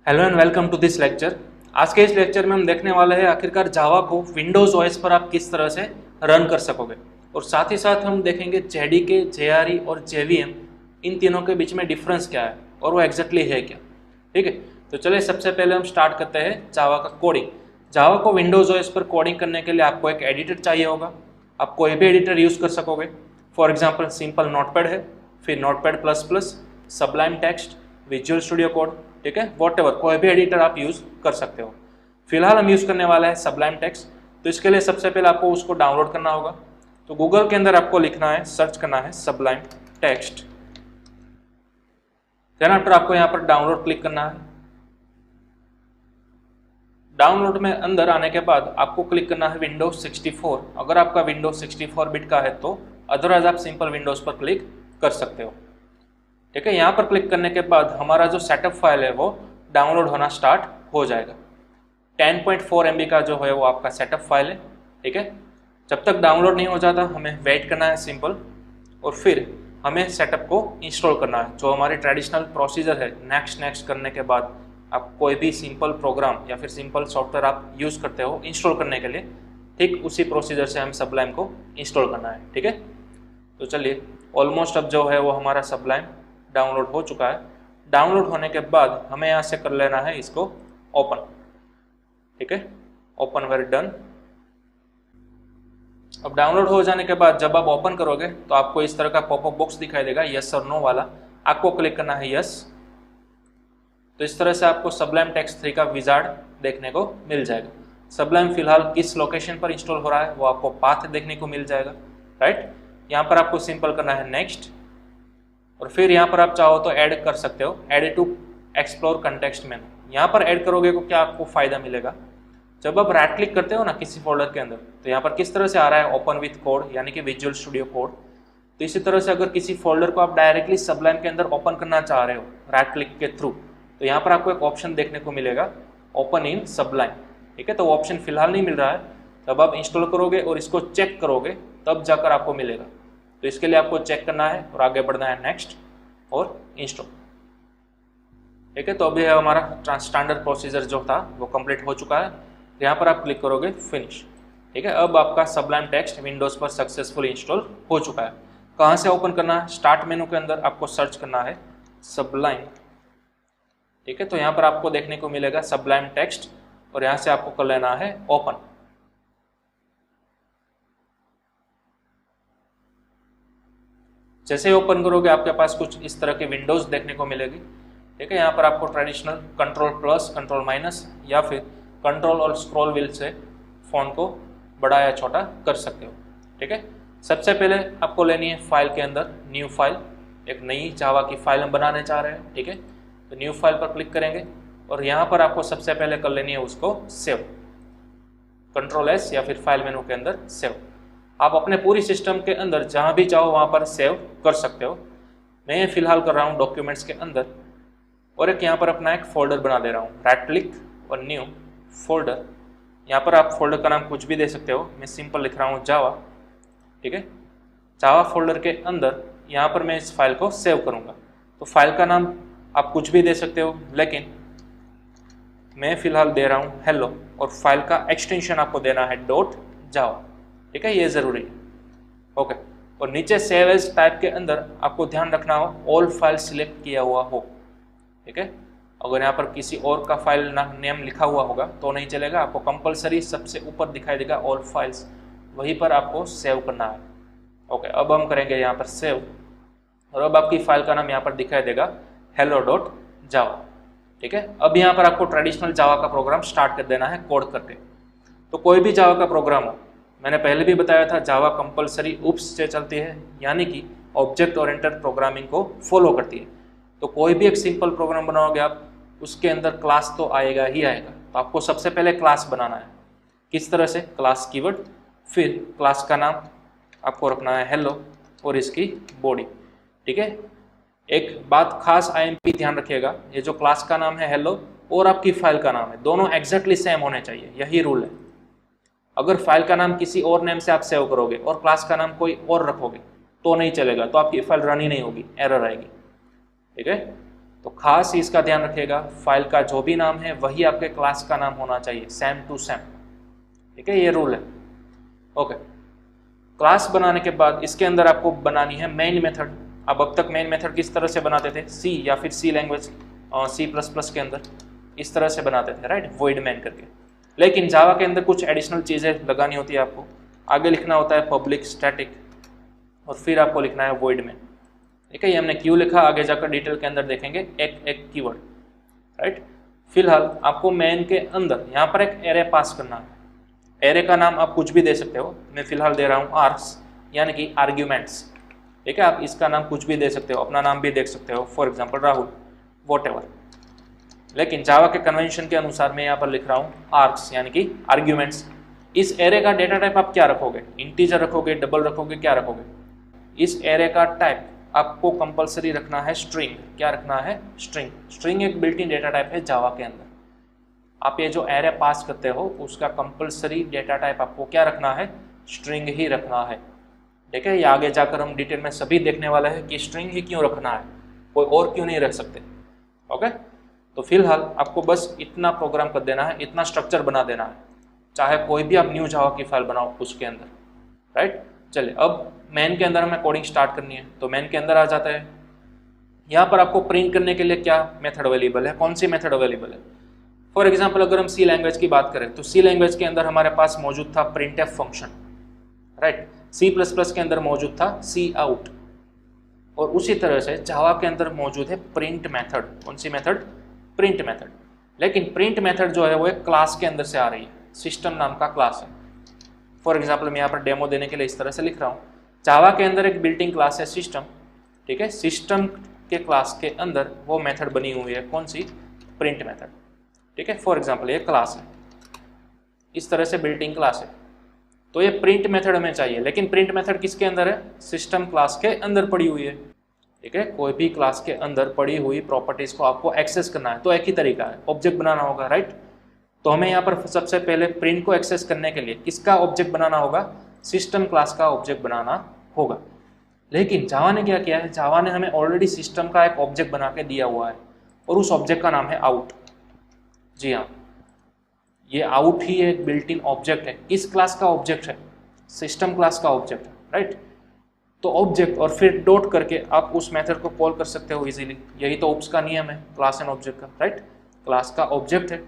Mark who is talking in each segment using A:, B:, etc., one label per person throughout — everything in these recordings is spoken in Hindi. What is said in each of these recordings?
A: Hello and welcome to this lecture. आज के इस लेक्चर में हम देखने वाले हैं आखिरकार जावा को विंडोज ओएस पर आप किस तरह से रन कर सकोगे, और साथ ही साथ हम देखेंगे जेडीके, जेआरई और जेवीएम इन तीनों के बीच में डिफरेंस क्या है और वो एग्जैक्टली है क्या। ठीक है, तो चलिए सबसे पहले हम स्टार्ट करते हैं जावा का कोडिंग। जावा को विंडोज ओएस पर कोडिंग करने के लिए आपको एक एडिटर चाहिए होगा। आप कोई भी एडिटर यूज़ कर सकोगे। फॉर एग्जाम्पल सिंपल नोटपैड है, फिर notepad plus plus, Sublime text, visual studio code, ठीक है, वॉट कोई भी एडिटर आप यूज़ कर सकते हो। फिलहाल हम यूज़ करने वाला है सबलाइम टेक्स्ट। तो इसके लिए सबसे पहले आपको उसको डाउनलोड करना होगा। तो गूगल के अंदर आपको लिखना है, सर्च करना है सबलाइम टेक्स्ट। देन आफ्टर आपको यहाँ पर डाउनलोड क्लिक करना है। डाउनलोड में अंदर आने के बाद आपको क्लिक करना है विंडोज 64। अगर आपका विंडोज 64 बिट का है तो, अदरवाइज आप सिंपल विंडोज पर क्लिक कर सकते हो। ठीक है, यहाँ पर क्लिक करने के बाद हमारा जो सेटअप फाइल है वो डाउनलोड होना स्टार्ट हो जाएगा। 10.4 MB का जो है वो आपका सेटअप फाइल है। ठीक है, जब तक डाउनलोड नहीं हो जाता हमें वेट करना है सिंपल, और फिर हमें सेटअप को इंस्टॉल करना है। जो हमारी ट्रेडिशनल प्रोसीजर है, नेक्स्ट करने के बाद आप कोई भी सिंपल प्रोग्राम या फिर सिंपल सॉफ्टवेयर आप यूज़ करते हो इंस्टॉल करने के लिए, ठीक उसी प्रोसीजर से हम सबलाइम को इंस्टॉल करना है। ठीक है, तो चलिए ऑलमोस्ट अब जो है वो हमारा सबलाइम डाउनलोड हो चुका है। डाउनलोड होने के बाद हमें यहाँ से कर लेना है इसको ओपन। ठीक है, ओपन वेरी डन। अब डाउनलोड हो जाने के बाद जब आप ओपन करोगे तो आपको इस तरह का पॉपअप बॉक्स दिखाई देगा, यस और नो वाला। आपको क्लिक करना है यस। तो इस तरह से आपको सबलाइम टेक्स्ट 3 का विजार्ड देखने को मिल जाएगा। सबलाइम फिलहाल किस लोकेशन पर इंस्टॉल हो रहा है वो आपको पाथ देखने को मिल जाएगा। राइट, यहाँ पर आपको सिंपल करना है नेक्स्ट, और फिर यहाँ पर आप चाहो तो ऐड कर सकते हो, add to explore context menu. यहाँ पर ऐड करोगे तो क्या आपको फायदा मिलेगा, जब आप राइट क्लिक करते हो ना किसी फोल्डर के अंदर, तो यहाँ पर किस तरह से आ रहा है ओपन विथ कोड, यानी कि विजुअल स्टूडियो कोड। तो इसी तरह से अगर किसी फोल्डर को आप डायरेक्टली सबलाइम के अंदर ओपन करना चाह रहे हो राइट क्लिक के थ्रू, तो यहाँ पर आपको एक ऑप्शन देखने को मिलेगा ओपन इन सबलाइम। ठीक है, तो ऑप्शन फिलहाल नहीं मिल रहा है। तब आप इंस्टॉल करोगे और इसको चेक करोगे तब जाकर आपको मिलेगा। तो इसके लिए आपको चेक करना है और आगे बढ़ना है नेक्स्ट और इंस्टॉल। ठीक है, तो अभी हमारा स्टैंडर्ड प्रोसीजर जो था वो कंप्लीट हो चुका है। यहाँ पर आप क्लिक करोगे फिनिश। ठीक है, अब आपका सबलाइम टेक्स्ट विंडोज़ पर सक्सेसफुली इंस्टॉल हो चुका है। कहाँ से ओपन करना है, स्टार्ट मेनू के अंदर आपको सर्च करना है सबलाइम। ठीक है, तो यहाँ पर आपको देखने को मिलेगा सबलाइम टेक्स्ट, और यहाँ से आपको कर लेना है ओपन। जैसे ही ओपन करोगे आपके पास कुछ इस तरह की विंडोज देखने को मिलेगी। ठीक है, यहाँ पर आपको traditional control plus, control minus या फिर कंट्रोल और स्क्रॉल व्हील से फ़ॉन्ट को बड़ा या छोटा कर सकते हो। ठीक है, सबसे पहले आपको लेनी है फाइल के अंदर न्यू फाइल। एक नई जावा की फाइल हम बनाने चाह रहे हैं। ठीक है, तो न्यू फाइल पर क्लिक करेंगे और यहाँ पर आपको सबसे पहले कर लेनी है उसको सेव, कंट्रोल S या फिर फाइल मेनू के अंदर सेव। आप अपने पूरी सिस्टम के अंदर जहाँ भी चाहो वहाँ पर सेव कर सकते हो। मैं फिलहाल कर रहा हूँ डॉक्यूमेंट्स के अंदर, और एक यहाँ पर अपना एक फोल्डर बना दे रहा हूँ। राइट क्लिक और न्यू फोल्डर। यहाँ पर आप फोल्डर का नाम कुछ भी दे सकते हो। मैं सिंपल लिख रहा हूँ जावा। ठीक है, जावा फोल्डर के अंदर यहाँ पर मैं इस फाइल को सेव करूँगा। तो फाइल का नाम आप कुछ भी दे सकते हो, लेकिन मैं फिलहाल दे रहा हूँ हेलो, और फाइल का एक्सटेंशन आपको देना है .java। ठीक है, ये ज़रूरी है। ओके, और नीचे सेव एज टाइप के अंदर आपको ध्यान रखना हो ऑल फाइल सिलेक्ट किया हुआ हो। ठीक है, अगर यहाँ पर किसी और का फाइल नेम लिखा हुआ होगा तो नहीं चलेगा। आपको कंपलसरी सबसे ऊपर दिखाई देगा ऑल फाइल्स, वहीं पर आपको सेव करना है। ओके, अब हम करेंगे यहाँ पर सेव, और अब आपकी फाइल का नाम यहाँ पर दिखाई देगा hello.java। ठीक है, अब यहाँ पर आपको ट्रेडिशनल जावा का प्रोग्राम स्टार्ट कर देना है कोड करके। तो कोई भी जावा का प्रोग्राम हो, मैंने पहले भी बताया था जावा कंपलसरी उप्स से चलती है, यानी कि ऑब्जेक्ट ओरिएंटेड प्रोग्रामिंग को फॉलो करती है। तो कोई भी एक सिंपल प्रोग्राम बनाओगे आप, उसके अंदर क्लास तो आएगा ही आएगा। तो आपको सबसे पहले क्लास बनाना है। किस तरह से, क्लास कीवर्ड, फिर क्लास का नाम आपको रखना है हेलो और इसकी बॉडी। ठीक है, एक बात खास IMP ध्यान रखिएगा, ये जो क्लास का नाम है हेलो और आपकी फाइल का नाम है, दोनों एग्जैक्टली सेम होने चाहिए। यही रूल है। अगर फाइल का नाम किसी और नेम से आप सेव करोगे और क्लास का नाम कोई और रखोगे तो नहीं चलेगा, तो आपकी फाइल रन ही नहीं होगी, एरर आएगी। ठीक है, तो खास इसका ध्यान रखिएगा, फाइल का जो भी नाम है वही आपके क्लास का नाम होना चाहिए, सेम टू सेम। ठीक है, ये रूल है। ओके, क्लास बनाने के बाद इसके अंदर आपको बनानी है मेन मेथड। अब तक मेन मेथड किस तरह से बनाते थे, सी या फिर सी लैंग्वेज C++ के अंदर इस तरह से बनाते थे, राइट, वॉइड मेन करके। लेकिन जावा के अंदर कुछ एडिशनल चीज़ें लगानी होती है आपको। आगे लिखना होता है पब्लिक स्टैटिक और फिर आपको लिखना है वॉइड मेन। ठीक है, ये हमने क्यों लिखा आगे जाकर डिटेल के अंदर देखेंगे, एक एक कीवर्ड, राइट। फिलहाल आपको मेन के अंदर यहाँ पर एक एरे पास करना है। एरे का नाम आप कुछ भी दे सकते हो, मैं फिलहाल दे रहा हूँ आर्क्स यानी कि आर्ग्यूमेंट्स। ठीक है, आप इसका नाम कुछ भी दे सकते हो, अपना नाम भी देख सकते हो, फॉर एग्जाम्पल राहुल, वॉटएवर। लेकिन जावा के कन्वेंशन के अनुसार मैं यहाँ पर लिख रहा हूँ आर्क्स यानी कि आर्ग्यूमेंट्स। इस एरे का डेटा टाइप आप क्या रखोगे, इंटीजर रखोगे, डबल रखोगे, क्या रखोगे। इस एरे का टाइप आपको कंपलसरी रखना है स्ट्रिंग। क्या रखना है, स्ट्रिंग। स्ट्रिंग एक बिल्ट इन डेटा टाइप है जावा के अंदर। आप ये जो एरे पास करते हो उसका कंपलसरी डेटा टाइप आपको क्या रखना है, स्ट्रिंग ही रखना है। ठीक है, ये आगे जाकर हम डिटेल में सभी देखने वाले हैं कि स्ट्रिंग ही क्यों रखना है, कोई और क्यों नहीं रख सकते। ओके, तो फिलहाल आपको बस इतना प्रोग्राम कर देना है, इतना स्ट्रक्चर बना देना है, चाहे कोई भी आप न्यू जावा की फाइल बनाओ उसके अंदर, राइट। चलिए, अब मेन के अंदर हमें कोडिंग स्टार्ट करनी है, तो मेन के अंदर आ जाता है। यहाँ पर आपको प्रिंट करने के लिए क्या मेथड अवेलेबल है, कौन सी मेथड अवेलेबल है। फॉर एग्जाम्पल अगर हम सी लैंग्वेज की बात करें तो सी लैंग्वेज के अंदर हमारे पास मौजूद था printf फंक्शन, राइट। C++ के अंदर मौजूद था cout, और उसी तरह से जावा के अंदर मौजूद है प्रिंट मेथड। कौन सी मेथड, प्रिंट मेथड। लेकिन प्रिंट मेथड जो है वो एक क्लास के अंदर से आ रही है, सिस्टम नाम का क्लास है। फॉर एग्जाम्पल मैं यहाँ पर डेमो देने के लिए इस तरह से लिख रहा हूँ, जावा के अंदर एक बिल्ट इन क्लास है सिस्टम। ठीक है, सिस्टम के क्लास के अंदर वो मेथड बनी हुई है, कौन सी, प्रिंट मेथड। ठीक है, फॉर एग्जाम्पल ये क्लास है, इस तरह से बिल्ट इन क्लास है, तो ये प्रिंट मेथड हमें चाहिए। लेकिन प्रिंट मेथड किसके अंदर है, सिस्टम क्लास के अंदर पड़ी हुई है। ठीक है, कोई भी क्लास के अंदर पड़ी हुई प्रॉपर्टीज को आपको एक्सेस करना है तो एक ही तरीका है, ऑब्जेक्ट बनाना होगा, राइट। तो हमें यहाँ पर सबसे पहले प्रिंट को एक्सेस करने के लिए किसका ऑब्जेक्ट बनाना होगा, सिस्टम क्लास का ऑब्जेक्ट बनाना होगा। लेकिन जावा ने क्या किया है, जावा ने हमें ऑलरेडी सिस्टम का एक ऑब्जेक्ट बना के दिया हुआ है और उस ऑब्जेक्ट का नाम है आउट। जी हाँ, ये आउट ही एक बिल्ट इन ऑब्जेक्ट है। किस क्लास का ऑब्जेक्ट है, सिस्टम क्लास का ऑब्जेक्ट है, राइट। तो ऑब्जेक्ट और फिर डॉट करके आप उस मेथड को कॉल कर सकते हो इजीली। यही तो ओप्स का नियम है क्लास एंड ऑब्जेक्ट का, राइट। क्लास का ऑब्जेक्ट है,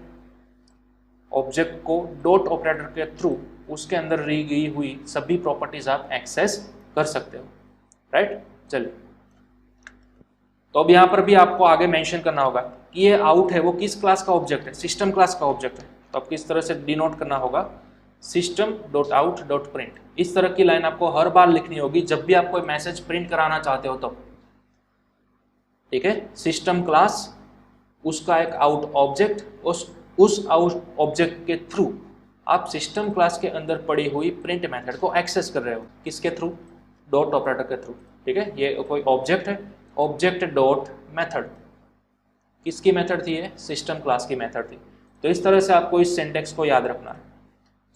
A: ऑब्जेक्ट को डॉट ऑपरेटर के थ्रू उसके अंदर रही गई हुई सभी प्रॉपर्टीज आप एक्सेस कर सकते हो, राइट। चलिए, तो अब यहाँ पर भी आपको आगे मेंशन करना होगा कि ये आउट है वो किस क्लास का ऑब्जेक्ट है, सिस्टम क्लास का ऑब्जेक्ट है। तो अब किस तरह से डिनोट करना होगा, system dot out dot print. इस तरह की लाइन आपको हर बार लिखनी होगी जब भी आप कोई मैसेज प्रिंट कराना चाहते हो तब। ठीक है, सिस्टम क्लास, उसका एक आउट ऑब्जेक्ट, उस आउट ऑब्जेक्ट के थ्रू आप सिस्टम क्लास के अंदर पड़ी हुई प्रिंट मेथड को एक्सेस कर रहे हो, किसके थ्रू, डॉट ऑपरेटर के थ्रू। ठीक है, ये कोई ऑब्जेक्ट है, ऑब्जेक्ट डॉट मेथड, किसकी मेथड थी ये, सिस्टम क्लास की मेथड थी। तो इस तरह से आपको इस सिंटेक्स को याद रखना है,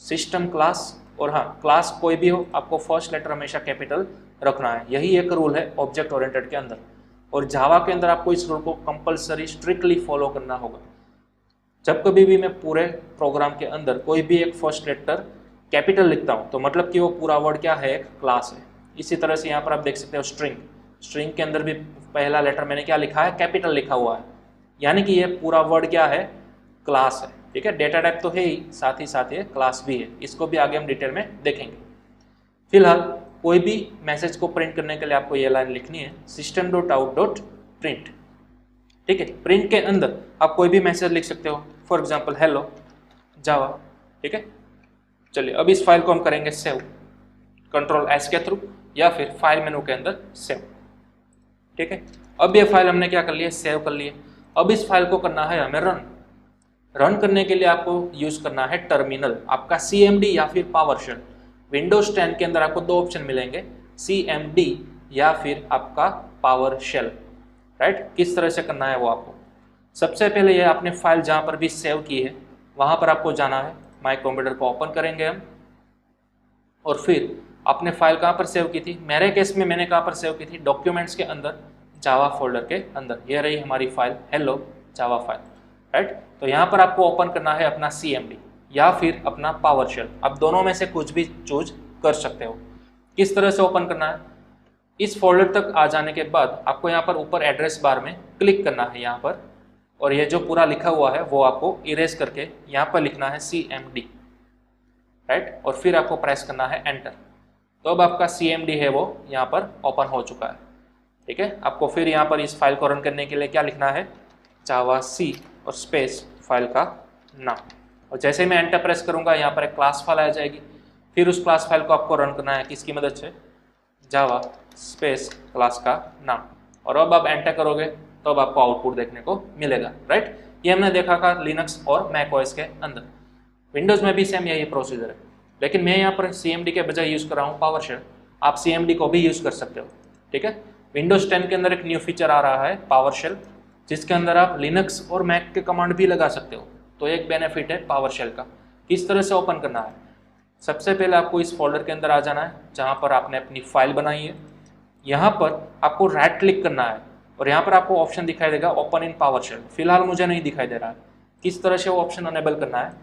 A: सिस्टम क्लास, और हाँ क्लास कोई भी हो आपको फर्स्ट लेटर हमेशा कैपिटल रखना है। यही एक रूल है ऑब्जेक्ट ओरिएंटेड के अंदर, और जावा के अंदर आपको इस रूल को कंपलसरी स्ट्रिक्टली फॉलो करना होगा। जब कभी भी मैं पूरे प्रोग्राम के अंदर कोई भी एक फर्स्ट लेटर कैपिटल लिखता हूँ तो मतलब कि वो पूरा वर्ड क्या है, एक क्लास है। इसी तरह से यहाँ पर आप देख सकते हो स्ट्रिंग, स्ट्रिंग के अंदर भी पहला लेटर मैंने क्या लिखा है, कैपिटल लिखा हुआ है, यानी कि ये पूरा वर्ड क्या है, क्लास है। ठीक है, डेटा टाइप तो है ही, साथ ये क्लास भी है। इसको भी आगे हम डिटेल में देखेंगे। फिलहाल कोई भी मैसेज को प्रिंट करने के लिए आपको ये लाइन लिखनी है, system dot out dot print. ठीक है, प्रिंट के अंदर आप कोई भी मैसेज लिख सकते हो, फॉर एग्जाम्पल हेलो जावा। ठीक है, चलिए अब इस फाइल को हम करेंगे सेव, कंट्रोल एस के थ्रू या फिर फाइल मेनू के अंदर सेव। ठीक है, अब ये फाइल हमने क्या कर लिया, सेव कर लिया। अब इस फाइल को करना है हमें रन। रन करने के लिए आपको यूज करना है टर्मिनल, आपका CMD या फिर पावर शेल। विंडोज 10 के अंदर आपको दो ऑप्शन मिलेंगे, CMD या फिर आपका पावर शेल, राइट। किस तरह से करना है वो आपको, सबसे पहले ये आपने फाइल जहां पर भी सेव की है वहां पर आपको जाना है। माई कंप्यूटर को ओपन करेंगे हम, और फिर आपने फाइल कहां पर सेव की थी, मेरे केस में मैंने कहां पर सेव की थी, डॉक्यूमेंट्स के अंदर जावा फोल्डर के अंदर। ये रही हमारी file hello Java file, right. तो यहाँ पर आपको ओपन करना है अपना CMD या फिर अपना पावरशेल, आप दोनों में से कुछ भी चूज कर सकते हो। किस तरह से ओपन करना है, इस फोल्डर तक आ जाने के बाद आपको यहाँ पर ऊपर एड्रेस बार में क्लिक करना है यहाँ पर, और ये जो पूरा लिखा हुआ है वो आपको इरेज करके यहाँ पर लिखना है CMD, राइट, और फिर आपको प्रेस करना है एंटर। तो अब आपका CMD है वो यहाँ पर ओपन हो चुका है, ठीक है। आपको फिर यहाँ पर इस फाइल को रन करने के लिए क्या लिखना है, जावा सी और स्पेस फाइल का नाम, और जैसे मैं एंटर प्रेस करूँगा यहाँ पर एक क्लास फाइल आ जाएगी। फिर उस क्लास फाइल को आपको रन करना है किसकी मदद से, जावा स्पेस क्लास का नाम, और अब आप एंटर करोगे तो अब आपको आउटपुट देखने को मिलेगा, राइट। ये हमने देखा था लिनक्स और मैक ओएस के अंदर। विंडोज़ में भी सेम यही प्रोसीजर है, लेकिन मैं यहाँ पर CMD के बजाय यूज़ कर रहा हूँ पावरशेल। आप CMD को भी यूज़ कर सकते हो, ठीक है। विंडोज़ 10 के अंदर एक न्यू फीचर आ रहा है पावरशेल, जिसके अंदर आप लिनक्स और मैक के कमांड भी लगा सकते हो। तो एक बेनिफिट है पावरशेल का। किस तरह से ओपन करना है, सबसे पहले आपको इस फोल्डर के अंदर आ जाना है जहाँ पर आपने अपनी फाइल बनाई है। यहाँ पर आपको राइट क्लिक करना है और यहाँ पर आपको ऑप्शन दिखाई देगा ओपन इन पावरशेल। फिलहाल मुझे नहीं दिखाई दे रहा है। किस तरह से वो ऑप्शन अनेबल करना है,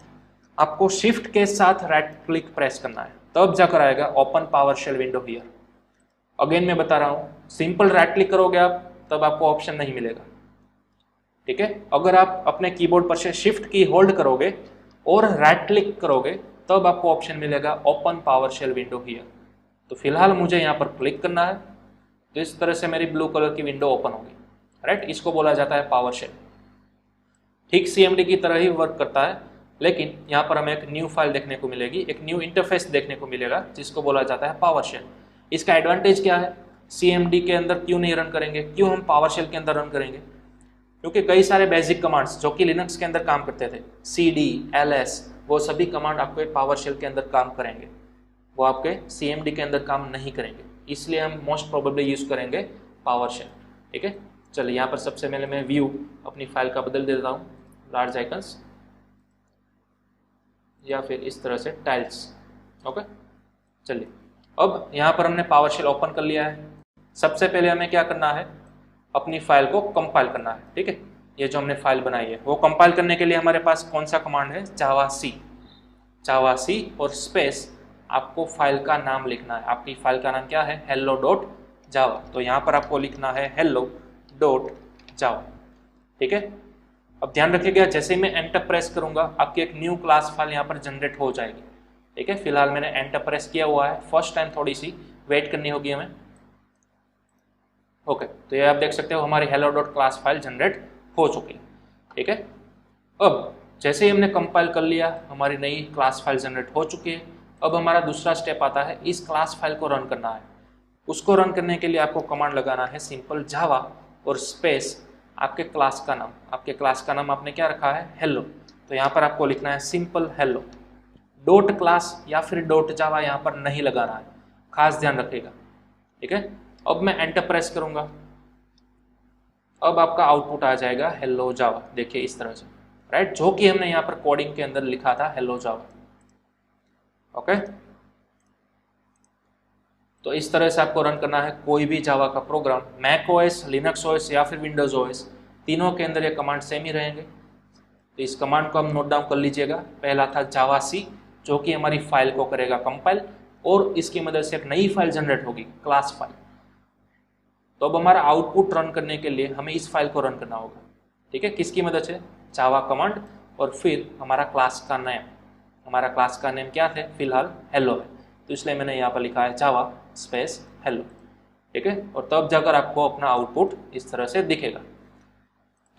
A: आपको शिफ्ट के साथ राइट क्लिक प्रेस करना है, तब जाकर आएगा open PowerShell window here. Again मैं बता रहा हूँ, सिंपल राइट क्लिक करोगे आप तब आपको ऑप्शन नहीं मिलेगा, ठीक है। अगर आप अपने कीबोर्ड पर से शिफ्ट की होल्ड करोगे और राइट क्लिक करोगे तब आपको ऑप्शन मिलेगा ओपन पावरशेल विंडो हियर। तो फिलहाल मुझे यहाँ पर क्लिक करना है, तो इस तरह से मेरी ब्लू कलर की विंडो ओपन होगी, राइट। इसको बोला जाता है पावरशेल। ठीक CMD की तरह ही वर्क करता है, लेकिन यहाँ पर हमें एक न्यू फाइल देखने को मिलेगी, एक न्यू इंटरफेस देखने को मिलेगा जिसको बोला जाता है पावरशेल। इसका एडवांटेज क्या है, CMD के अंदर क्यों नहीं रन करेंगे, क्यों हम पावरशेल के अंदर रन करेंगे, क्योंकि कई सारे बेसिक कमांड्स जो कि लिनक्स के अंदर काम करते थे, CD, LS, वो सभी कमांड आपके पावरशेल के अंदर काम करेंगे, वो आपके CMD के अंदर काम नहीं करेंगे। इसलिए हम मोस्ट प्रोबेबली यूज़ करेंगे पावरशेल, ठीक है। चलिए यहाँ पर सबसे पहले मैं व्यू अपनी फाइल का बदल देता हूँ, लार्ज आइकन्स या फिर इस तरह से टाइल्स, ओके। चलिए अब यहाँ पर हमने पावरशेल ओपन कर लिया है। सबसे पहले हमें क्या करना है, अपनी फाइल को कंपाइल करना है, ठीक है। ये जो हमने फाइल बनाई है वो कंपाइल करने के लिए हमारे पास कौन सा कमांड है, जावा सी और स्पेस आपको फाइल का नाम लिखना है। आपकी फाइल का नाम क्या है, hello.java। तो यहाँ पर आपको लिखना है hello.java, ठीक है। अब ध्यान रखिएगा, जैसे ही मैं एंटर प्रेस करूंगा आपकी एक न्यू क्लास फाइल यहाँ पर जनरेट हो जाएगी, ठीक है। फिलहाल मैंने एंटर प्रेस किया हुआ है, फर्स्ट टाइम थोड़ी सी वेट करनी होगी हमें, ओके। तो ये आप देख सकते हो हमारी hello.class फाइल जनरेट हो चुकी है, ठीक है। अब जैसे ही हमने कंपाइल कर लिया, हमारी नई क्लास फाइल जनरेट हो चुकी है। अब हमारा दूसरा स्टेप आता है, इस क्लास फाइल को रन करना है। उसको रन करने के लिए आपको कमांड लगाना है सिंपल जावा और स्पेस आपके क्लास का नाम। आपके क्लास का नाम आपने क्या रखा है, हेलो। तो यहाँ पर आपको लिखना है सिंपल हेलो, डॉट क्लास या फिर डॉट जावा यहाँ पर नहीं लगाना है, खास ध्यान रखिएगा, ठीक है। अब मैं एंटर प्रेस करूंगा, अब आपका आउटपुट आ जाएगा हेलो जावा, देखिए इस तरह से, राइट, जो कि हमने यहाँ पर कोडिंग के अंदर लिखा था हेलो जावा, ओके। तो इस तरह से आपको रन करना है कोई भी जावा का program, Mac OS, Linux OS या फिर विंडोज ओएस, तीनों के अंदर ये कमांड सेम ही रहेंगे। तो इस कमांड को हम नोट डाउन कर लीजिएगा। पहला था जावा सी, जो कि हमारी फाइल को करेगा कंपाइल और इसकी मदद से एक नई फाइल जनरेट होगी, क्लास फाइल। तो अब हमारा आउटपुट रन करने के लिए हमें इस फाइल को रन करना होगा, ठीक है। किसकी मदद से, जावा कमांड और फिर हमारा क्लास का नेम। हमारा क्लास का नेम क्या थे, फिलहाल हेलो है, तो इसलिए मैंने यहाँ पर लिखा है जावा स्पेस हेलो, ठीक है। और तब जाकर आपको अपना आउटपुट इस तरह से दिखेगा।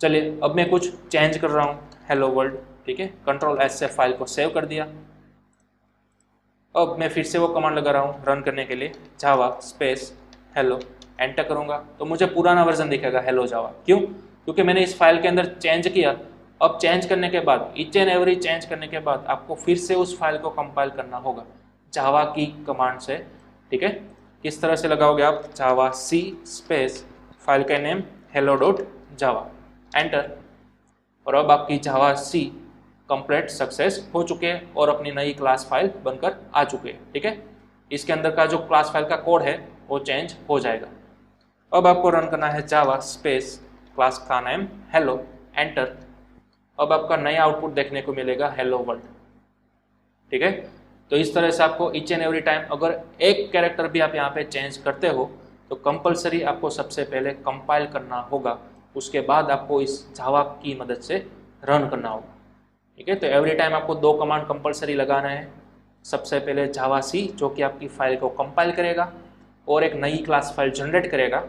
A: चलिए अब मैं कुछ चेंज कर रहा हूँ, हेलो वर्ल्ड, ठीक है। Ctrl+S से फाइल को सेव कर दिया। अब मैं फिर से वो कमांड लगा रहा हूँ रन करने के लिए, जावा स्पेस हेलो, एंटर करूँगा तो मुझे पुराना वर्जन दिखेगा हेलो जावा। क्यों, क्योंकि मैंने इस फाइल के अंदर चेंज किया। अब चेंज करने के बाद, ईच एंड एवरी चेंज करने के बाद आपको फिर से उस फाइल को कंपाइल करना होगा जावा की कमांड से, ठीक है। किस तरह से लगाओगे आप, जावा सी स्पेस फाइल का नेम hello.java, एंटर। और अब आपकी जावा सी कंप्लीट सक्सेस हो चुके हैं और अपनी नई क्लास फाइल बनकर आ चुके हैं, ठीक है। इसके अंदर का जो क्लास फाइल का कोड है वो चेंज हो जाएगा। अब आपको रन करना है जावा स्पेस क्लास का नेम हेलो, एंटर। अब आपका नया आउटपुट देखने को मिलेगा हेलो वर्ल्ड। ठीक है, तो इस तरह से आपको ईच एंड एवरी टाइम अगर एक कैरेक्टर भी आप यहाँ पे चेंज करते हो तो कंपलसरी आपको सबसे पहले कंपाइल करना होगा, उसके बाद आपको इस जावा की मदद से रन करना होगा। ठीक है, तो एवरी टाइम आपको 2 कमांड कंपलसरी लगाना है। सबसे पहले जावा सी जो कि आपकी फाइल को कंपाइल करेगा और एक नई क्लास फाइल जनरेट करेगा,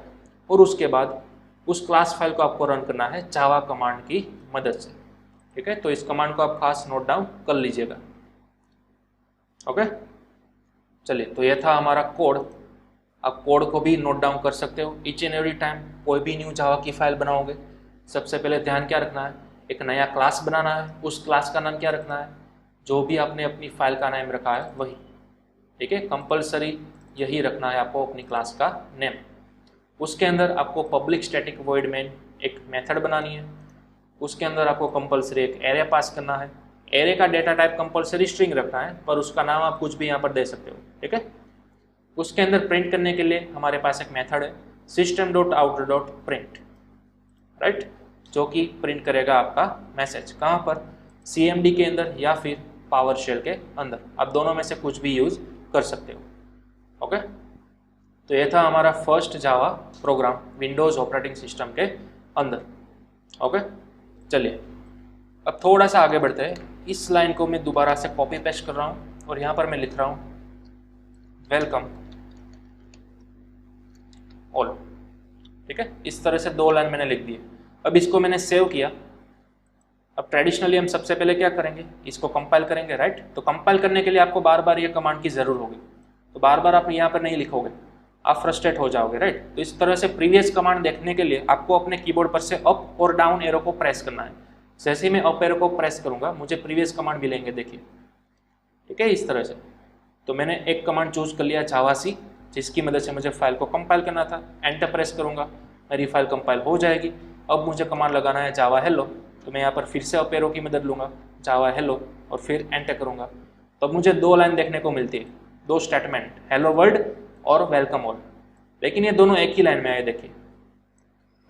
A: और उसके बाद उस क्लास फाइल को आपको रन करना है जावा कमांड की मदद से। ठीक है, तो इस कमांड को आप खास नोट डाउन कर लीजिएगा। ओके, चलिए, तो ये था हमारा कोड। आप कोड को भी नोट डाउन कर सकते हो। ईच एंड एवरी टाइम कोई भी न्यू जावा की फाइल बनाओगे, सबसे पहले ध्यान क्या रखना है, एक नया क्लास बनाना है। उस क्लास का नाम क्या रखना है, जो भी आपने अपनी फाइल का नाम रखा है वही। ठीक है, कंपलसरी यही रखना है आपको अपनी क्लास का नेम। उसके अंदर आपको पब्लिक स्टैटिक वॉइड मेन एक मेथड बनानी है। उसके अंदर आपको कंपलसरी एक एरे पास करना है। एरे का डेटा टाइप कंपलसरी स्ट्रिंग रखना है, पर उसका नाम आप कुछ भी यहाँ पर दे सकते हो। ठीक है, उसके अंदर प्रिंट करने के लिए हमारे पास एक मेथड है system.out.print, राइट, जो कि प्रिंट करेगा आपका मैसेज। कहाँ पर, CMD के अंदर या फिर पावर शेल के अंदर, आप दोनों में से कुछ भी यूज कर सकते हो। ओके, तो ये था हमारा first Java program Windows operating system के अंदर। ओके, चलिए अब थोड़ा सा आगे बढ़ते हैं। इस लाइन को मैं दोबारा से कॉपी पेस्ट कर रहा हूँ और यहाँ पर मैं लिख रहा हूँ वेलकम ऑल। ठीक है, इस तरह से 2 लाइन मैंने लिख दिए। अब इसको मैंने सेव किया। अब ट्रेडिशनली हम सबसे पहले क्या करेंगे, इसको कंपाइल करेंगे, राइट। तो कंपाइल करने के लिए आपको बार बार ये कमांड की जरूर होगी, तो बार बार आप यहाँ पर नहीं लिखोगे, आप फ्रस्ट्रेट हो जाओगे, राइट। तो इस तरह से प्रीवियस कमांड देखने के लिए आपको अपने कीबोर्ड पर से अप और डाउन एरो को प्रेस करना है। जैसे ही मैं अप एरो को प्रेस करूंगा मुझे प्रीवियस कमांड मिलेंगे, देखिए। ठीक है, इस तरह से। तो मैंने एक कमांड चूज कर लिया जावा सी, जिसकी मदद से मुझे फाइल को कंपाइल करना था। एंटर प्रेस करूंगा, मेरी फाइल कंपाइल हो जाएगी। अब मुझे कमांड लगाना है जावा हेलो, तो मैं यहाँ पर फिर से अप एरो की मदद लूंगा, जावा हेलो, और फिर एंटर करूंगा। तो अब मुझे 2 लाइन देखने को मिलती है, 2 स्टेटमेंट, हेलो वर्ल्ड और वेलकम ऑल। लेकिन ये दोनों एक ही लाइन में आए, देखिए।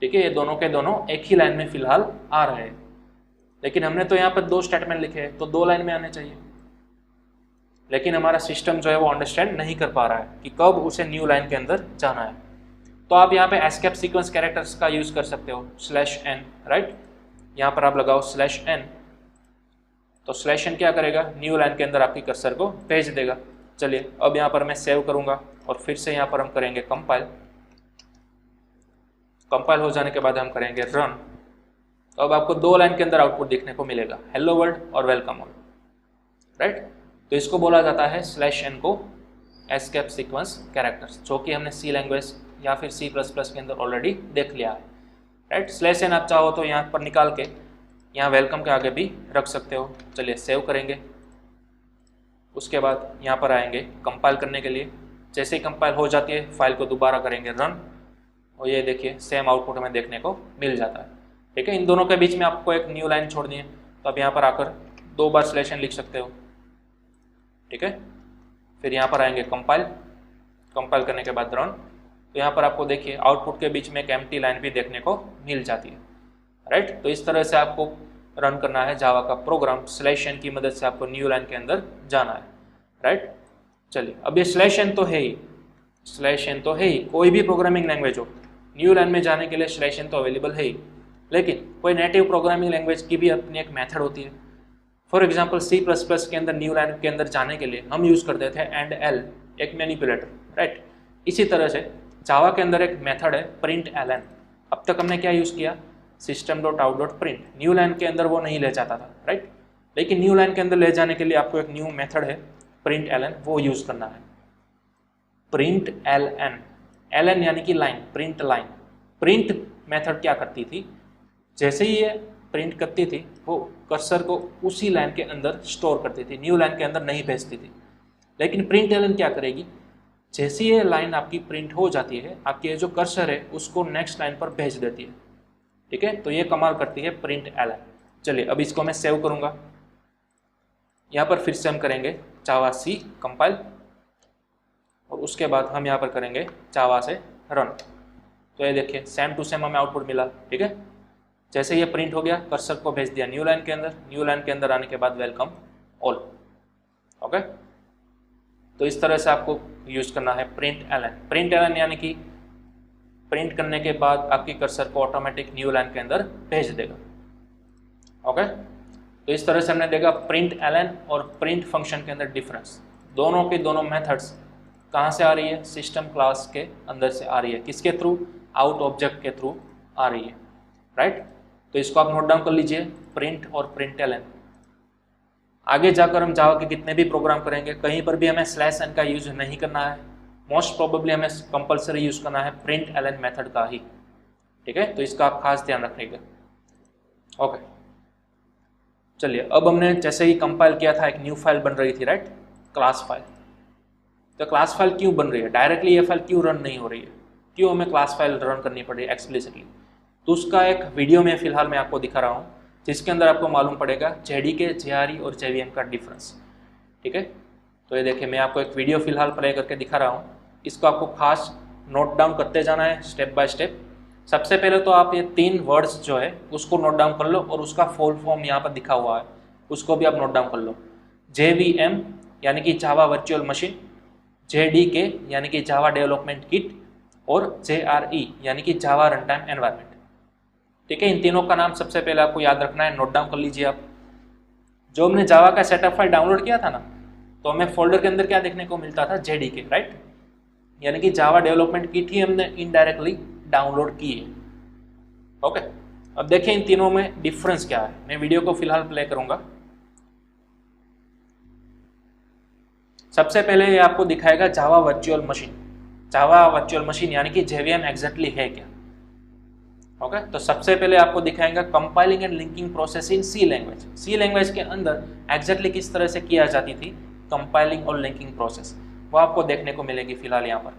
A: ठीक है, ये दोनों के दोनों एक ही लाइन में फिलहाल आ रहे हैं, लेकिन हमने तो यहाँ पर 2 स्टेटमेंट लिखे हैं, तो 2 लाइन में आने चाहिए। लेकिन हमारा सिस्टम जो है वो अंडरस्टैंड नहीं कर पा रहा है कि कब उसे न्यू लाइन के अंदर जाना है। तो आप यहाँ पे एस्केप सीक्वेंस कैरेक्टर्स का यूज कर सकते हो, /n, राइट। यहाँ पर आप लगाओ /n, तो /n क्या करेगा, न्यू लाइन के अंदर आपकी कर्सर को भेज देगा। चलिए, अब यहाँ पर मैं सेव करूंगा और फिर से यहाँ पर हम करेंगे कंपाइल। कंपाइल हो जाने के बाद हम करेंगे रन। तो अब आपको 2 लाइन के अंदर आउटपुट देखने को मिलेगा, हेलो वर्ल्ड और वेलकम ऑल, राइट। तो इसको बोला जाता है /n को एस्केप सीक्वेंस कैरेक्टर्स, जो कि हमने C लैंग्वेज या फिर C++ के अंदर ऑलरेडी देख लिया है, राइट। /n आप चाहो तो यहाँ पर निकाल के यहाँ वेलकम के आगे भी रख सकते हो। चलिए, सेव करेंगे। उसके बाद यहाँ पर आएंगे कंपाइल करने के लिए। जैसे ही कंपाइल हो जाती है फाइल को दोबारा करेंगे रन, और ये देखिए सेम आउटपुट हमें देखने को मिल जाता है। ठीक है, इन दोनों के बीच में आपको एक न्यू लाइन छोड़नी है, तो आप यहाँ पर आकर 2 बार /n लिख सकते हो। ठीक है, फिर यहाँ पर आएंगे कंपाइल, कंपाइल करने के बाद रन। तो यहाँ पर आपको देखिए आउटपुट के बीच में एक एम्प्टी लाइन भी देखने को मिल जाती है, राइट। तो इस तरह से आपको रन करना है जावा का प्रोग्राम। /n की मदद से आपको न्यू लाइन के अंदर जाना है, राइट। चलिए, अब ये /n तो है ही, /n तो है ही, कोई भी प्रोग्रामिंग लैंग्वेज हो, न्यू लाइन में जाने के लिए /n तो अवेलेबल है ही। लेकिन कोई नेटिव प्रोग्रामिंग लैंग्वेज की भी अपनी एक मेथड होती है। फॉर एग्जाम्पल C++ के अंदर न्यू लाइन के अंदर जाने के लिए हम यूज़ करते थे AND-L, एक मैनिपुलेटर, राइट। इसी तरह से जावा के अंदर एक मेथड है println। अब तक हमने क्या यूज़ किया, system.out.print, न्यू लाइन के अंदर वो नहीं ले जाता था, राइट। लेकिन न्यू लाइन के अंदर ले जाने के लिए आपको एक न्यू मेथड है println, वो यूज़ करना है। println, ln यानी कि line, print line. Print method क्या करती थी, जैसे ही ये प्रिंट करती थी वो कर्सर को उसी लाइन के अंदर स्टोर करती थी, न्यू लाइन के अंदर नहीं भेजती थी। लेकिन println क्या करेगी, जैसी ये लाइन आपकी प्रिंट हो जाती है, आपकी ये जो कर्सर है उसको नेक्स्ट लाइन पर भेज देती है। ठीक है, तो ये कमाल करती है println। चलिए, अब इसको मैं सेव करूंगा। यहाँ पर फिर से हम करेंगे जावा सी कंपाइल, और उसके बाद हम यहाँ पर करेंगे जावा से रन। तो ये देखिए सेम टू सेम हमें आउटपुट मिला। ठीक है, जैसे ये प्रिंट हो गया, कर्सर को भेज दिया न्यू लाइन के अंदर, न्यू लाइन के अंदर आने के बाद वेलकम ऑल। ओके, तो इस तरह से आपको यूज करना है प्रिंट एलन। प्रिंट एलन यानी कि प्रिंट करने के बाद आपकी कर्सर को ऑटोमेटिक न्यू लाइन के अंदर भेज देगा। ओके, तो इस तरह से हमने देखा प्रिंट एलन और प्रिंट फंक्शन के अंदर डिफरेंस। दोनों के दोनों मेथड्स कहाँ से आ रही है? सिस्टम क्लास के अंदर से आ रही है। किसके थ्रू? आउट ऑब्जेक्ट के थ्रू आ रही है, राइट। तो इसको आप नोट डाउन कर लीजिए, प्रिंट और प्रिंट एलन। आगे जाकर हम जावा के कितने भी प्रोग्राम करेंगे, कहीं पर भी हमें स्लैश एन का यूज नहीं करना है। मोस्ट प्रोबेबली हमें कंपलसरी यूज करना है प्रिंट एलन मेथड का ही। ठीक है, तो इसका आप खास ध्यान रखिएगा। ओके, चलिए अब हमने जैसे ही कंपाइल किया था एक न्यू फाइल बन रही थी, राइट, क्लास फाइल। तो क्लास फाइल क्यों बन रही है? डायरेक्टली ये फाइल क्यों रन नहीं हो रही है? क्यों हमें क्लास फाइल रन करनी पड़ रही है एक्सप्लिसिटली? तो उसका एक वीडियो में फिलहाल मैं आपको दिखा रहा हूँ, जिसके अंदर आपको मालूम पड़ेगा जेडीके, जेआरई और जेवीएम का डिफरेंस। ठीक है, तो ये देखिए मैं आपको एक वीडियो फिलहाल प्ले करके दिखा रहा हूँ। इसको आपको खास नोट डाउन करते जाना है स्टेप बाय स्टेप। सबसे पहले तो आप ये 3 वर्ड्स जो है उसको नोट डाउन कर लो और उसका फुल फॉर्म यहाँ पर दिखा हुआ है, उसको भी आप नोट डाउन कर लो। JVM यानी कि जावा वर्चुअल मशीन, JDK यानी कि जावा डेवलपमेंट किट और JRE यानी कि जावा रन टाइम एनवायरमेंट। ठीक है, इन तीनों का नाम सबसे पहले आपको याद रखना है, नोट डाउन कर लीजिए आप। जो हमने जावा का सेटअप फाइल डाउनलोड किया था ना, तो हमें फोल्डर के अंदर क्या देखने को मिलता था? JDK, राइट, यानी कि जावा डेवलपमेंट किट ही हमने इनडायरेक्टली डाउनलोड की है। ओके, अब देखिए इन तीनों में डिफरेंस क्या है। मैं वीडियो को फिलहाल प्ले करूंगा। सबसे पहले ये आपको दिखाएगा Java virtual machine. Java virtual machine यानी कि JVM एग्जैक्टली है क्या? ओके, तो सबसे पहले आपको दिखाएगा compiling and linking process in C language. C language के अंदर एग्जैक्टली किस तरह से किया जाती थी कंपाइलिंग और लिंकिंग प्रोसेस, वो आपको देखने को मिलेगी फिलहाल यहाँ पर।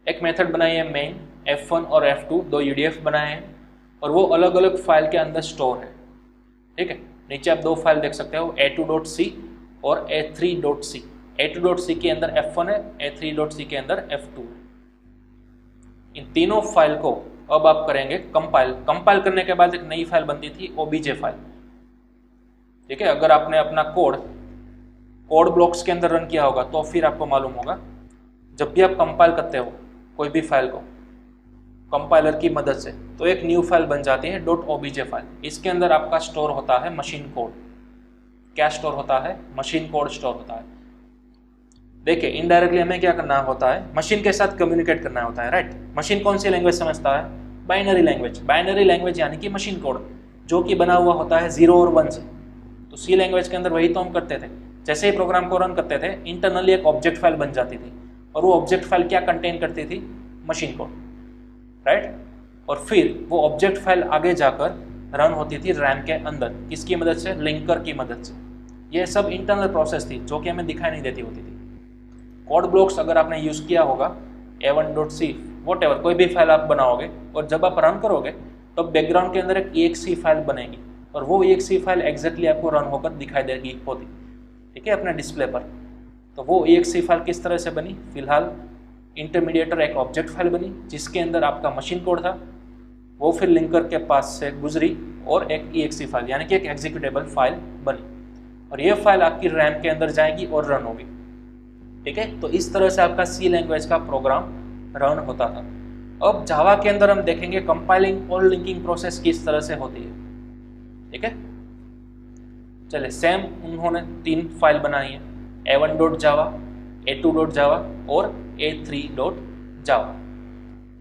A: एक मेथड बनाई है मेन, F1 और F2 दो UDF बनाए हैं और वो अलग अलग फाइल के अंदर स्टोर है। ठीक है, नीचे आप 2 फाइल देख सकते हो, A2.c और A3.c। A2.c के अंदर F1 है, A3.c के अंदर F2 है। इन तीनों फाइल को अब आप करेंगे कंपाइल। कंपाइल करने के बाद एक नई फाइल बनती थी OBJ फाइल। ठीक है, अगर आपने अपना कोड ब्लॉक्स के अंदर रन किया होगा तो फिर आपको मालूम होगा, जब भी आप कंपाइल करते हो कोई भी फाइल को कंपाइलर की मदद से, तो एक न्यू फाइल बन जाती है .obj फाइल। इसके अंदर आपका स्टोर होता है मशीन कोड। क्या स्टोर होता है? मशीन कोड स्टोर होता है। देखिए इनडायरेक्टली हमें क्या करना होता है? मशीन के साथ कम्युनिकेट करना होता है, राइट। मशीन कौन सी लैंग्वेज समझता है? Binary language. बाइनरी लैंग्वेज यानी कि मशीन कोड जो कि बना हुआ होता है 0 और 1 से। तो सी लैंग्वेज के अंदर वही तो हम करते थे। जैसे ही प्रोग्राम को रन करते थे, इंटरनली एक ऑब्जेक्ट फाइल बन जाती थी और वो ऑब्जेक्ट फाइल क्या कंटेन करती थी? Machine code, right. और फिर वो ऑब्जेक्ट फाइल आगे जाकर रन होती थी रैम के अंदर। किसकी मदद से? लिंकर की मदद से। ये सब इंटरनल प्रोसेस थी जो कि हमें दिखाई नहीं देती होती थी। कोड ब्लॉक्स अगर आपने यूज़ किया होगा, A1.c वॉटएवर कोई भी फाइल आप बनाओगे और जब आप रन करोगे तो बैकग्राउंड के अंदर एक exe फाइल बनेगी और वो exe फाइल एग्जैक्टली आपको रन होकर दिखाई देगी होती, ठीक है, अपने डिस्प्ले पर। तो वो exe फाइल किस तरह से बनी? फिलहाल इंटरमीडिएटर एक ऑब्जेक्ट फाइल बनी जिसके अंदर आपका मशीन कोड था, वो फिर लिंकर के पास से गुजरी और एक exe फाइल यानी कि एक एग्जीक्यूटेबल फाइल बनी और ये फाइल आपकी रैम के अंदर जाएगी और रन होगी, ठीक है। तो इस तरह से आपका सी लैंग्वेज का प्रोग्राम रन होता था। अब जावा के अंदर हम देखेंगे कंपाइलिंग और लिंकिंग प्रोसेस किस तरह से होती है, ठीक है। चलिए, सेम उन्होंने 3 फाइल बनाई है, A1.java, A2.java और A3.java,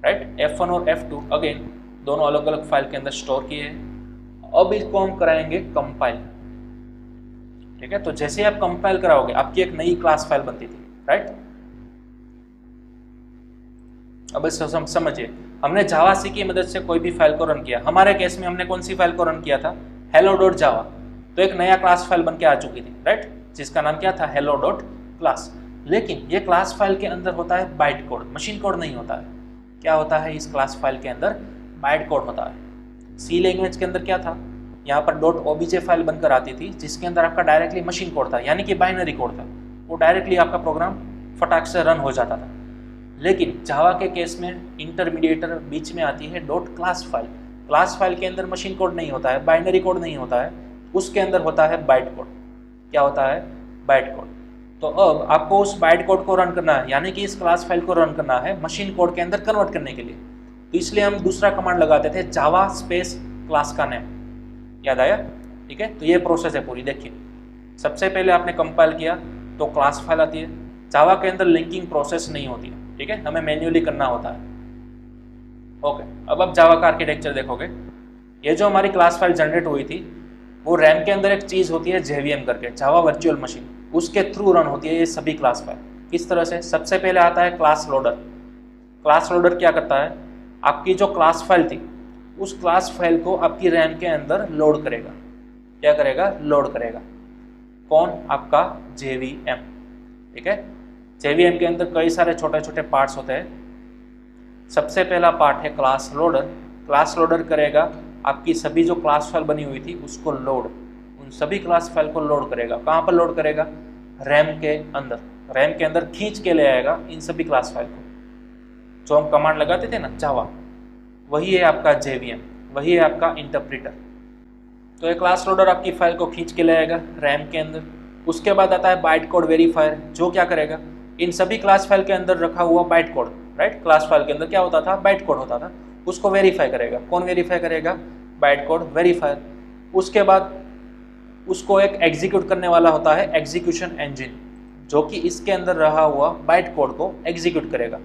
A: राइट। F1 और F2 अगेन दोनों अलग अलग फाइल के अंदर स्टोर किए हैं। अब इसको हम कराएंगे कंपाइल, ठीक है। तो जैसे आप कंपाइल कराओगे आपकी एक नई क्लास फाइल बनती थी, राइट। अब इसको समझिए, हमने जावा सी की मदद से कोई भी फाइल को रन किया। हमारे केस में हमने कौन सी फाइल को रन किया था? hello.java। तो एक नया क्लास फाइल बन के आ चुकी थी, राइट, जिसका नाम क्या था? hello.class। लेकिन ये क्लास फाइल के अंदर होता है बाइट कोड, मशीन कोड नहीं होता है। क्या होता है इस क्लास फाइल के अंदर? बाइट कोड होता है। सी लैंग्वेज के अंदर क्या था? यहाँ पर .obj फाइल बनकर आती थी जिसके अंदर आपका डायरेक्टली मशीन कोड था यानी कि बाइनरी कोड था। वो डायरेक्टली आपका प्रोग्राम फटाक से रन हो जाता था। लेकिन जावा के केस में इंटरमीडिएटर बीच में आती है dot class file. Class file के अंदर मशीन कोड नहीं होता है, बाइनरी कोड नहीं होता है, उसके अंदर होता है बाइट कोड। क्या होता है? Byte code. तो अब आपको उस बाइट कोड को रन करना है, यानी कि इस क्लास फाइल को रन करना है मशीन कोड के अंदर कन्वर्ट करने के लिए। तो इसलिए हम दूसरा कमांड लगाते थे जावा स्पेस क्लास का नेम। याद आया? ठीक है, तो ये प्रोसेस है पूरी। देखिए, सबसे पहले आपने कंपाइल किया तो क्लास फाइल आती है। जावा के अंदर लिंकिंग प्रोसेस नहीं होती है, ठीक है, हमें मैन्युअली करना होता है। ओके, अब आप जावा का आर्किटेक्चर देखोगे, ये जो हमारी क्लास फाइल जनरेट हुई थी वो रैम के अंदर एक चीज़ होती है JVM करके, जावा वर्चुअल मशीन, उसके थ्रू रन होती है ये सभी क्लास फाइल। किस तरह से? सबसे पहले आता है क्लास लोडर। क्लास लोडर क्या करता है? आपकी जो क्लास फाइल थी उस क्लास फाइल को आपकी रैम के अंदर लोड करेगा। क्या करेगा? लोड करेगा। कौन? आपका JVM। ठीक है, JVM के अंदर कई सारे छोटे छोटे पार्ट्स होते हैं। सबसे पहला पार्ट है क्लास लोडर। क्लास लोडर करेगा आपकी सभी जो क्लास फाइल बनी हुई थी उसको लोड, उन सभी क्लास फाइल को लोड करेगा। कहाँ पर लोड करेगा? रैम के अंदर। रैम के अंदर खींच के ले आएगा इन सभी क्लास फाइल को। जो हम कमांड लगाते थे ना जावा, वही है आपका JVM, वही है आपका इंटरप्रेटर। तो ये क्लास लोडर आपकी फाइल को खींच के ले आएगा रैम के अंदर। उसके बाद आता है बाइट कोड वेरीफायर, जो क्या करेगा? इन सभी क्लास फाइल के अंदर रखा हुआ byte code, right, class file के अंदर क्या होता था? बाइट कोड होता था, उसको वेरीफाई करेगा। कौन वेरीफाई करेगा? Byte code verifier. उसके बाद उसको एक एग्जीक्यूट करने वाला होता है एग्जीक्यूशन इंजन, जो कि इसके अंदर रहा हुआ बाइट कोड को एग्जीक्यूट करेगा।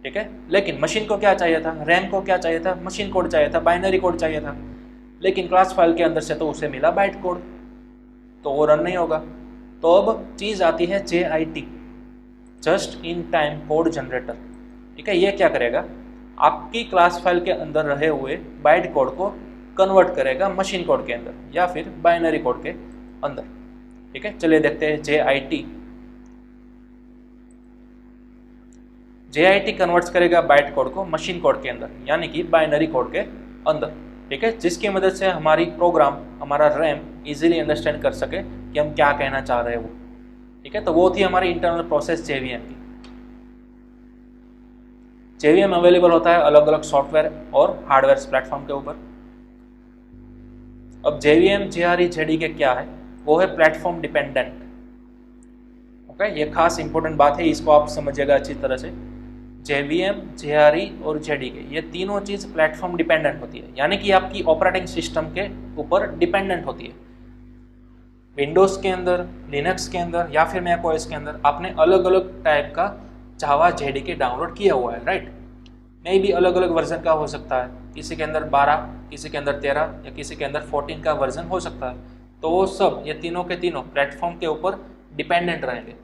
A: ठीक है, लेकिन मशीन को क्या चाहिए था? रैम को क्या चाहिए था? मशीन कोड चाहिए था, बाइनरी कोड चाहिए था। लेकिन क्लास फाइल के अंदर से तो उसे मिला बाइट कोड, तो वो रन नहीं होगा। तो अब चीज़ आती है JIT, just in time code generator. ठीक है, ये क्या करेगा? आपकी क्लास फाइल के अंदर रहे हुए बाइट कोड को कन्वर्ट करेगा मशीन कोड के अंदर या फिर बाइनरी कोड के अंदर। ठीक है, चलिए देखते हैं JIT। JIT कन्वर्ट्स करेगा बाइट कोड को मशीन कोड के अंदर, यानी कि बाइनरी कोड के अंदर। ठीक है, जिसकी मदद से हमारी प्रोग्राम, हमारा रैम इजीली अंडरस्टैंड कर सके कि हम क्या कहना चाह रहे हैं वो। ठीक है, तो वो थी हमारी इंटरनल प्रोसेस JVM की। JVM अवेलेबल होता है अलग अलग सॉफ्टवेयर और हार्डवेयर प्लेटफॉर्म के ऊपर। अब JVM JRE JDK क्या है? वो है प्लेटफॉर्म डिपेंडेंट। ओके, ये खास इंपॉर्टेंट बात है, इसको आप समझिएगा अच्छी तरह से। JVM JRE और JDK ये तीनों चीज़ प्लेटफॉर्म डिपेंडेंट होती है, यानी कि आपकी ऑपरेटिंग सिस्टम के ऊपर डिपेंडेंट होती है। विंडोज़ के अंदर, लिनक्स के अंदर या फिर मैक ओएस के अंदर आपने अलग अलग टाइप का जावा JDK डाउनलोड किया हुआ है, राइट। मे भी अलग अलग वर्जन का हो सकता है, किसी के अंदर 12, किसी के अंदर 13 या किसी के अंदर 14 का वर्जन हो सकता है। तो वो सब, ये तीनों के तीनों प्लेटफॉर्म के ऊपर डिपेंडेंट रहेंगे।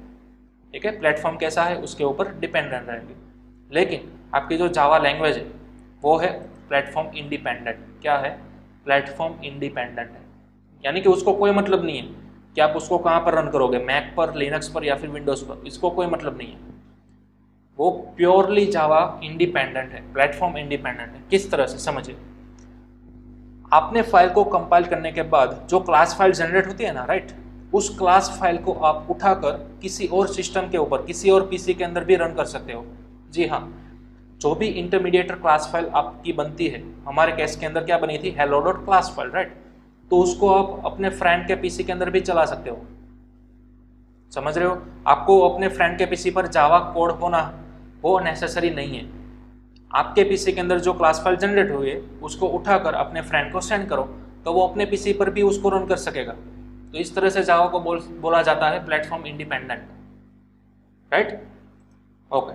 A: ठीक है, प्लेटफॉर्म कैसा है उसके ऊपर डिपेंडेंट रहेंगे। लेकिन आपकी जो जावा लैंग्वेज है वो है प्लेटफॉर्म इंडिपेंडेंट। क्या है? प्लेटफॉर्म इंडिपेंडेंट है, यानी कि उसको कोई मतलब नहीं है कि आप उसको कहाँ पर रन करोगे, मैक पर, लिनक्स पर या फिर विंडोज़ पर, इसको कोई मतलब नहीं है। वो प्योरली जावा इंडिपेंडेंट है, प्लेटफॉर्म इंडिपेंडेंट है। किस तरह से? समझिए, आपने फाइल को कंपाइल करने के बाद जो क्लास फाइल जनरेट होती है ना, राइट, उस क्लास फाइल को आप उठाकर किसी और सिस्टम के ऊपर, किसी और पीसी के अंदर भी रन कर सकते हो। जी हाँ, जो भी इंटरमीडिएटर क्लास फाइल आपकी बनती है, हमारे केस के अंदर क्या बनी थी? hello.class फाइल, राइट, तो उसको आप अपने फ्रेंड के पीसी के अंदर भी चला सकते हो। समझ रहे हो? आपको अपने फ्रेंड के पीसी पर जावा कोड होना वो नेसेसरी नहीं है। आपके पीसी के अंदर जो क्लास फाइल जनरेट हुई है उसको उठाकर अपने फ्रेंड को सेंड करो, तो वो अपने पीसी पर भी उसको रन कर सकेगा। तो इस तरह से जावा को बोला जाता है प्लेटफॉर्म इंडिपेंडेंट, राइट। ओके,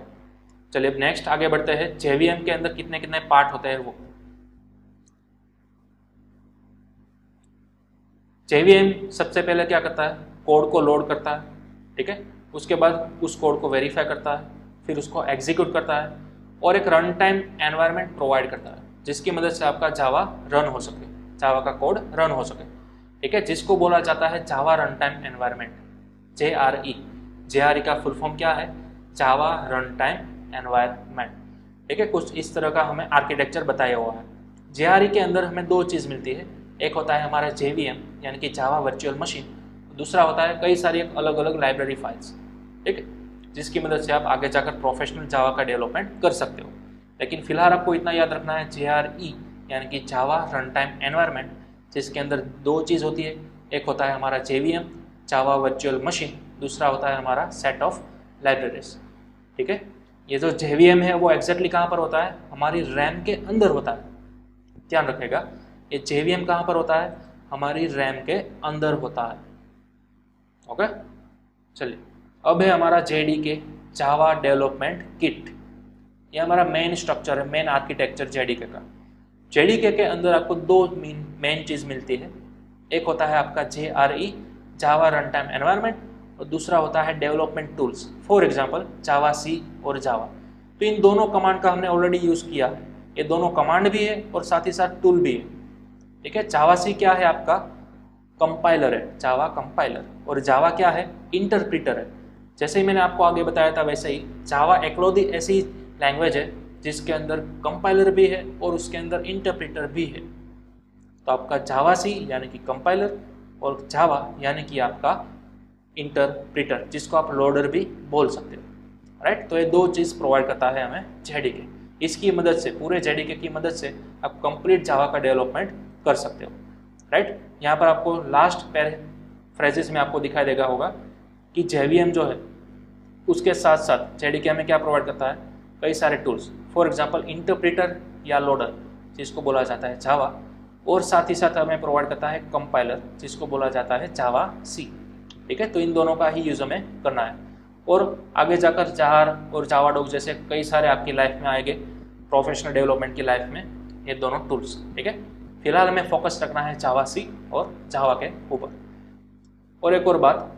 A: चलिए अब नेक्स्ट आगे बढ़ते हैं। JVM के अंदर कितने कितने पार्ट होते हैं वो। JVM सबसे पहले क्या करता है? कोड को लोड करता है, ठीक है, उसके बाद उस कोड को वेरीफाई करता है, फिर उसको एग्जीक्यूट करता है और एक रन टाइम एनवायरनमेंट प्रोवाइड करता है, जिसकी मदद से आपका जावा रन हो सके, जावा का कोड रन हो सके। ठीक है, जिसको बोला जाता है Java run time environment, JRE। JRE का फुल फॉर्म क्या है? Java run time environment. ठीक है, कुछ इस तरह का हमें आर्किटेक्चर बताया हुआ है। JRE के अंदर हमें दो चीज़ मिलती है, एक होता है हमारा JVM यानी कि जावा वर्चुअल मशीन, दूसरा होता है कई सारी अलग अलग लाइब्रेरी फाइल्स। ठीक है, जिसकी मदद से आप आगे जाकर प्रोफेशनल जावा का डेवलपमेंट कर सकते हो। लेकिन फिलहाल आपको इतना याद रखना है, JRE यानी कि जावा रन टाइम एनवायरनमेंट, जिसके अंदर दो चीज़ होती है, एक होता है हमारा JVM जावा वर्चुअल मशीन, दूसरा होता है हमारा सेट ऑफ लाइब्रेरीज। ठीक है, ये जो JVM है वो एग्जैक्टली कहाँ पर होता है, हमारी रैम के अंदर होता है। ध्यान रखेगा, ये JVM कहाँ पर होता है, हमारी रैम के अंदर होता है। ओके, चलिए अब है हमारा JDK जावा डेवलपमेंट किट। ये हमारा मेन स्ट्रक्चर है, मेन आर्किटेक्चर JDK का। JDK के अंदर आपको दो मेन चीज़ मिलती है, एक होता है आपका JRE जावा रन टाइम एनवायरनमेंट और दूसरा होता है development tools, for example Java C और जावा। तो इन दोनों कमांड का हमने ऑलरेडी यूज़ किया है, ये दोनों कमांड भी है और साथ ही साथ टूल भी है। ठीक है, जावा C क्या है, आपका कंपाइलर है, जावा कंपाइलर, और जावा क्या है, इंटरप्रीटर है। जैसे ही मैंने आपको आगे बताया था वैसे ही जावा एकलौती ऐसी लैंग्वेज है जिसके अंदर कंपाइलर भी है और उसके अंदर इंटरप्रीटर भी है। तो आपका जावा C यानी कि कंपाइलर और जावा यानी कि आपका इंटरप्रीटर, जिसको आप लोडर भी बोल सकते हो। राइट, तो ये दो चीज़ प्रोवाइड करता है हमें JDK। इसकी मदद से, पूरे JDK की मदद से आप कंप्लीट जावा का डेवलपमेंट कर सकते हो। राइट, यहाँ पर आपको लास्ट फ्रेजेस में आपको दिखाई देगा होगा कि JVM जो है उसके साथ साथ JDK में क्या प्रोवाइड करता है, कई सारे टूल्स, फॉर एग्जांपल इंटरप्रीटर या लोडर जिसको बोला जाता है जावा, और साथ ही साथ हमें प्रोवाइड करता है कंपाइलर जिसको बोला जाता है जावा C। ठीक है, तो इन दोनों का ही यूज़ हमें करना है, और आगे जाकर जार और जावाडॉग जैसे कई सारे आपकी लाइफ में आएंगे, प्रोफेशनल डेवलपमेंट की लाइफ में ये दोनों टूल्स। ठीक है, फिलहाल हमें फोकस रखना है जावा C और जावा के ऊपर। और एक और बात,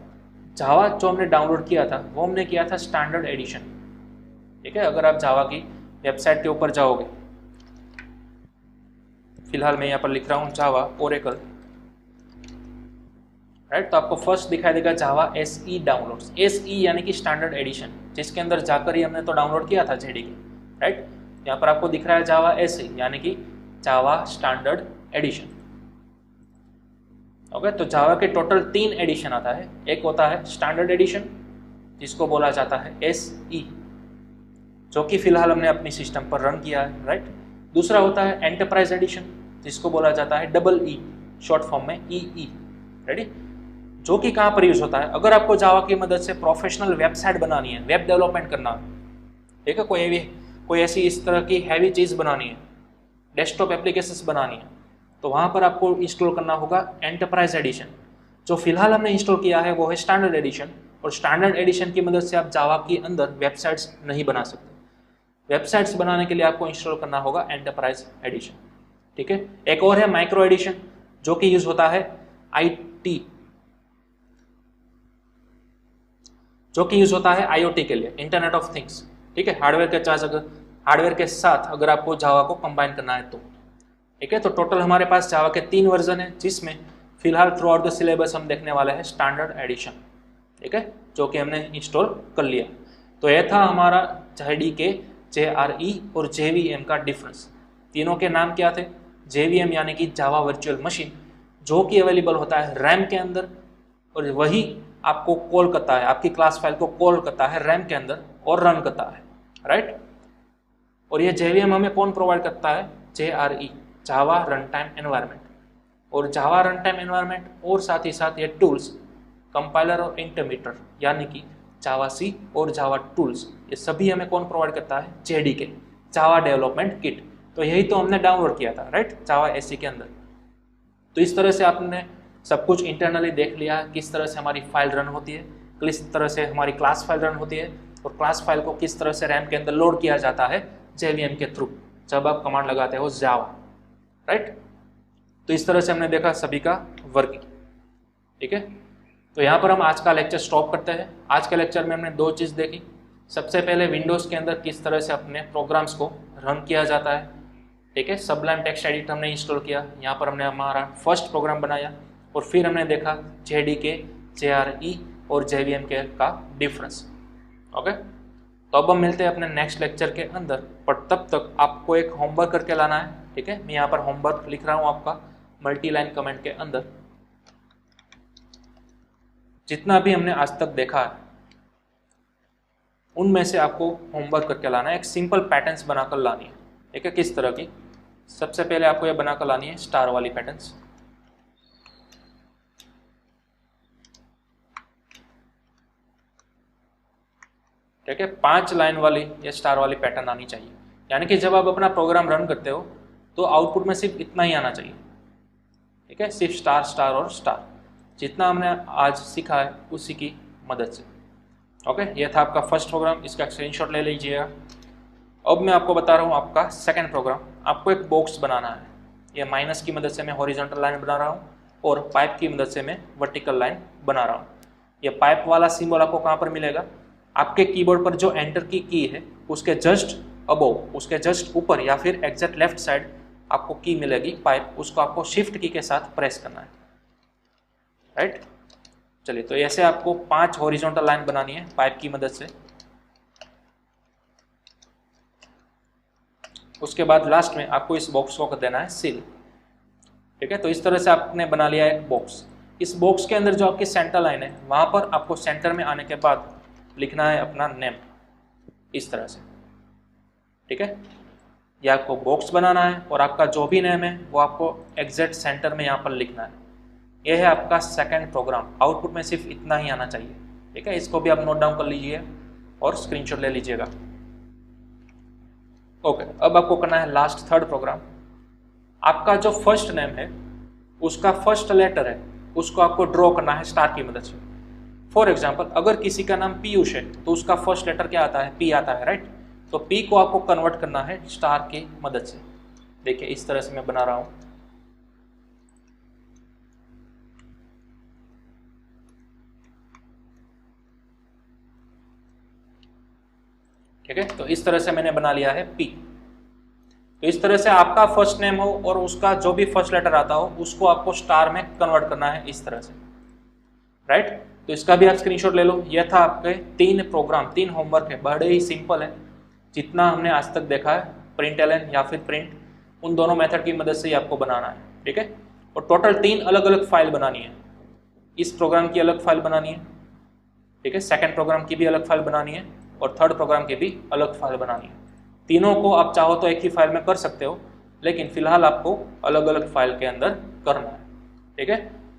A: जावा जो हमने डाउनलोड किया था वो हमने किया था स्टैंडर्ड एडिशन। ठीक है, अगर आप जावा की वेबसाइट के ऊपर जाओगे, फिलहाल मैं यहाँ पर लिख रहा हूँ जावा ओरेकल। राइट, तो आपको फर्स्ट दिखाई देगा जावा SE डाउनलोड्स, SE यानी कि स्टैंडर्ड एडिशन, जिसके अंदर जाकर ही हमने तो डाउनलोड किया था JDK। राइट, यहाँ पर आपको दिख रहा है जावा SE यानी कि जावा स्टैंडर्ड एडिशन। ओके, तो जावा के टोटल 3 एडिशन आता है, एक होता है स्टैंडर्ड एडिशन जिसको बोला जाता है SE, जो कि फिलहाल हमने अपनी सिस्टम पर रन किया है। राइट, दूसरा होता है एंटरप्राइज एडिशन जिसको बोला जाता है EE, शॉर्ट फॉर्म में EE। रेडी, जो कि कहाँ पर यूज होता है, अगर आपको जावा की मदद से प्रोफेशनल वेबसाइट बनानी है, वेब डेवलपमेंट करना है, ठीक है, कोई ऐसी इस तरह की हैवी चीज़ बनानी है, डेस्कटॉप एप्लीकेशंस बनानी है, तो वहाँ पर आपको इंस्टॉल करना होगा एंटरप्राइज एडिशन। जो फिलहाल हमने इंस्टॉल किया है वो है स्टैंडर्ड एडिशन, और स्टैंडर्ड एडिशन की मदद से आप जावा के अंदर वेबसाइट्स नहीं बना सकते। वेबसाइट्स बनाने के लिए आपको इंस्टॉल करना होगा एंटरप्राइज एडिशन। ठीक है, एक और है माइक्रो एडिशन जो कि यूज होता है IT, जो कि यूज होता है IoT के लिए, इंटरनेट ऑफ थिंग्स। ठीक है, हार्डवेयर के साथ अगर आपको जावा को कंबाइन करना है तो। ठीक है, तो टोटल हमारे पास जावा के 3 वर्जन है, जिसमें फिलहाल थ्रू आउट द सिलेबस हम देखने वाले हैं स्टैंडर्ड एडिशन। ठीक है, जो कि हमने इंस्टॉल कर लिया। तो यह था हमारा JDK, JRE और JVM का डिफरेंस। तीनों के नाम क्या थे, JVM यानी कि जावा वर्चुअल मशीन, जो कि अवेलेबल होता है रैम के अंदर, और वही आपको कॉल करता है, आपकी क्लास फाइल को कॉल करता है रैम के अंदर और रन करता है। राइट, और ये JVM हमें कौन प्रोवाइड करता है, JRE जावा रन टाइम एनवायरनमेंट, और जावा रन टाइम एनवायरनमेंट और साथ ही साथ ये टूल्स कंपाइलर और इंटरप्रीटर यानी कि जावा C और जावा टूल्स, ये सभी हमें कौन प्रोवाइड करता है, JDK जावा डेवलपमेंट किट। तो यही तो हमने डाउनलोड किया था, राइट, जावा SE के अंदर। तो इस तरह से आपने सब कुछ इंटरनली देख लिया, किस तरह से हमारी फाइल रन होती है, किस तरह से हमारी क्लास फाइल रन होती है, और क्लास फाइल को किस तरह से रैम के अंदर लोड किया जाता है JVM के थ्रू जब आप कमांड लगाते हो जावा। राइट, तो इस तरह से हमने देखा सभी का वर्किंग। ठीक है, तो यहाँ पर हम आज का लेक्चर स्टॉप करते हैं। आज के लेक्चर में हमने 2 चीज़ देखी। सबसे पहले विंडोज़ के अंदर किस तरह से अपने प्रोग्राम्स को रन किया जाता है। ठीक है, सबलाइम टेक्स्ट एडिटर हमने इंस्टॉल किया, यहाँ पर हमने हमारा फर्स्ट प्रोग्राम बनाया, और फिर हमने देखा JDK, JRE और JVM के का डिफरेंस। ओके, तो अब हम मिलते हैं अपने नेक्स्ट लेक्चर के अंदर, पर तब तक आपको एक होमवर्क करके लाना है। ठीक है, मैं यहाँ पर होमवर्क लिख रहा हूँ आपका मल्टी लाइन कमेंट के अंदर। जितना भी हमने आज तक देखा है, उनमें से आपको होमवर्क करके लाना है, एक सिंपल पैटर्न्स बनाकर लानी है। ठीक है, किस तरह की? सबसे पहले आपको ये बनाकर लानी है स्टार वाली पैटर्न्स। ठीक है, 5 लाइन वाली या स्टार वाली पैटर्न आनी चाहिए, यानी कि जब आप अपना प्रोग्राम रन करते हो तो आउटपुट में सिर्फ इतना ही आना चाहिए। ठीक है, सिर्फ स्टार स्टार और स्टार, जितना हमने आज सीखा है उसी की मदद से। ओके, ये था आपका फर्स्ट प्रोग्राम, इसका स्क्रीनशॉट ले लीजिएगा। अब मैं आपको बता रहा हूँ आपका सेकंड प्रोग्राम। आपको एक बॉक्स बनाना है, ये माइनस की मदद से मैं हॉरिजॉन्टल लाइन बना रहा हूँ और पाइप की मदद से मैं वर्टिकल लाइन बना रहा हूँ। ये पाइप वाला सिंबल आपको कहाँ पर मिलेगा? आपके कीबोर्ड पर जो एंटर की है उसके जस्ट अबोव, उसके जस्ट ऊपर या फिर एग्जैक्ट लेफ्ट साइड आपको की मिलेगी पाइप, उसको आपको शिफ्ट की के साथ प्रेस करना है। राइट, चलिए, तो ऐसे आपको 5 हॉरिजॉन्टल लाइन बनानी है पाइप की मदद से। उसके बाद लास्ट में आपको इस बॉक्स को कर देना है सील। ठीक है, तो इस तरह से आपने बना लिया एक बॉक्स। इस बॉक्स के अंदर जो आपकी सेंटर लाइन है वहां पर आपको सेंटर में आने के बाद लिखना है अपना नेम, इस तरह से। ठीक है, यह आपको बॉक्स बनाना है और आपका जो भी नेम है वो आपको एग्जैक्ट सेंटर में यहाँ पर लिखना है। यह है आपका सेकंड प्रोग्राम। आउटपुट में सिर्फ इतना ही आना चाहिए। ठीक है, इसको भी आप नोट डाउन कर लीजिए और स्क्रीनशॉट ले लीजिएगा। ओके, अब आपको करना है लास्ट थर्ड प्रोग्राम। आपका जो फर्स्ट नेम है उसका फर्स्ट लेटर है उसको आपको ड्रॉ करना है स्टार की मदद से। फॉर एग्जाम्पल, अगर किसी का नाम पीयूष है तो उसका फर्स्ट लेटर क्या आता है? पी आता है। राइट, तो पी को आपको कन्वर्ट करना है स्टार की मदद से। देखिए, इस तरह से मैं बना रहा हूं। ठीक है, तो इस तरह से मैंने बना लिया है पी। तो इस तरह से आपका फर्स्ट नेम हो और उसका जो भी फर्स्ट लेटर आता हो उसको आपको स्टार में कन्वर्ट करना है, इस तरह से। राइट, तो इसका भी आप स्क्रीनशॉट ले लो। यह था आपके 3 प्रोग्राम, 3 होमवर्क है, बड़े ही सिंपल है। जितना हमने आज तक देखा है प्रिंटलन या फिर प्रिंट, उन दोनों मेथड की मदद से ही आपको बनाना है। ठीक है, और टोटल 3 अलग अलग फाइल बनानी है। इस प्रोग्राम की अलग फाइल बनानी है। ठीक है, सेकंड प्रोग्राम की भी अलग फाइल बनानी है और थर्ड प्रोग्राम की भी अलग फाइल बनानी है। तीनों को आप चाहो तो एक ही फाइल में कर सकते हो, लेकिन फिलहाल आपको अलग अलग फाइल के अंदर करना है। ठीक है,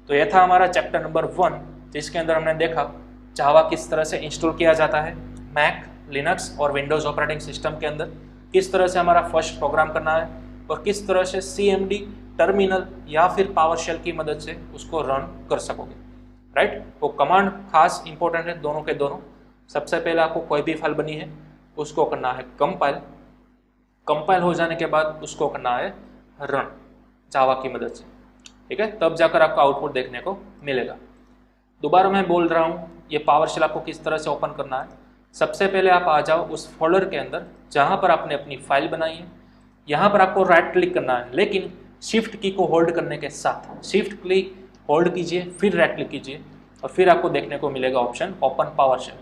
A: तो यह था हमारा चैप्टर नंबर 1, जिसके अंदर हमने देखा जावा किस तरह से इंस्टॉल किया जाता है मैक, लिनक्स और विंडोज ऑपरेटिंग सिस्टम के अंदर, किस तरह से हमारा फर्स्ट प्रोग्राम करना है और किस तरह से CMD, टर्मिनल या फिर पावर शेल की मदद से उसको रन कर सकोगे। राइट, वो कमांड खास इंपॉर्टेंट है दोनों के दोनों। सबसे पहले आपको कोई भी फाइल बनी है उसको करना है कंपाइल, कंपाइल हो जाने के बाद उसको करना है रन जावा की मदद से। ठीक है, तब जाकर आपका आउटपुट देखने को मिलेगा। दोबारा मैं बोल रहा हूँ, ये पावर शेल आपको किस तरह से ओपन करना है। सबसे पहले आप आ जाओ उस फोल्डर के अंदर जहाँ पर आपने अपनी फाइल बनाई है। यहाँ पर आपको राइट क्लिक करना है, लेकिन शिफ्ट की को होल्ड करने के साथ शिफ्ट क्लिक होल्ड कीजिए, फिर राइट क्लिक कीजिए और फिर आपको देखने को मिलेगा ऑप्शन ओपन पावर शेल।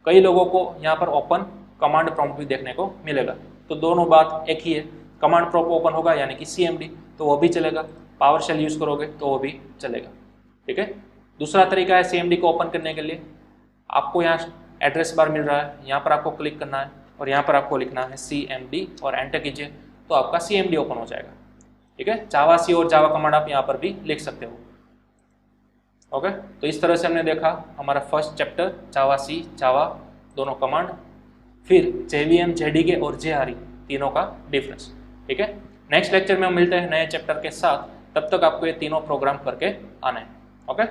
A: कई लोगों को यहाँ पर ओपन कमांड प्रॉम्प्ट भी देखने को मिलेगा, तो दोनों बात एक ही है। कमांड प्रॉम्प्ट ओपन होगा यानी कि CMD, तो वो भी चलेगा। पावर शेल यूज़ करोगे तो वो भी चलेगा। ठीक है, दूसरा तरीका है CMD को ओपन करने के लिए। आपको यहाँ एड्रेस बार मिल रहा है, यहाँ पर आपको क्लिक करना है और यहाँ पर आपको लिखना है CMD और एंटर कीजिए, तो आपका CMD ओपन हो जाएगा। ठीक है, जावा C और जावा कमांड आप यहाँ पर भी लिख सकते हो। ओके, तो इस तरह से हमने देखा हमारा फर्स्ट चैप्टर जावा C, जावा दोनों कमांड, फिर JVM, JDK और JRE तीनों का डिफरेंस। ठीक है, नेक्स्ट लेक्चर में हम मिलते हैं नए चैप्टर के साथ। तब तक आपको ये तीनों प्रोग्राम करके आना है। ओके।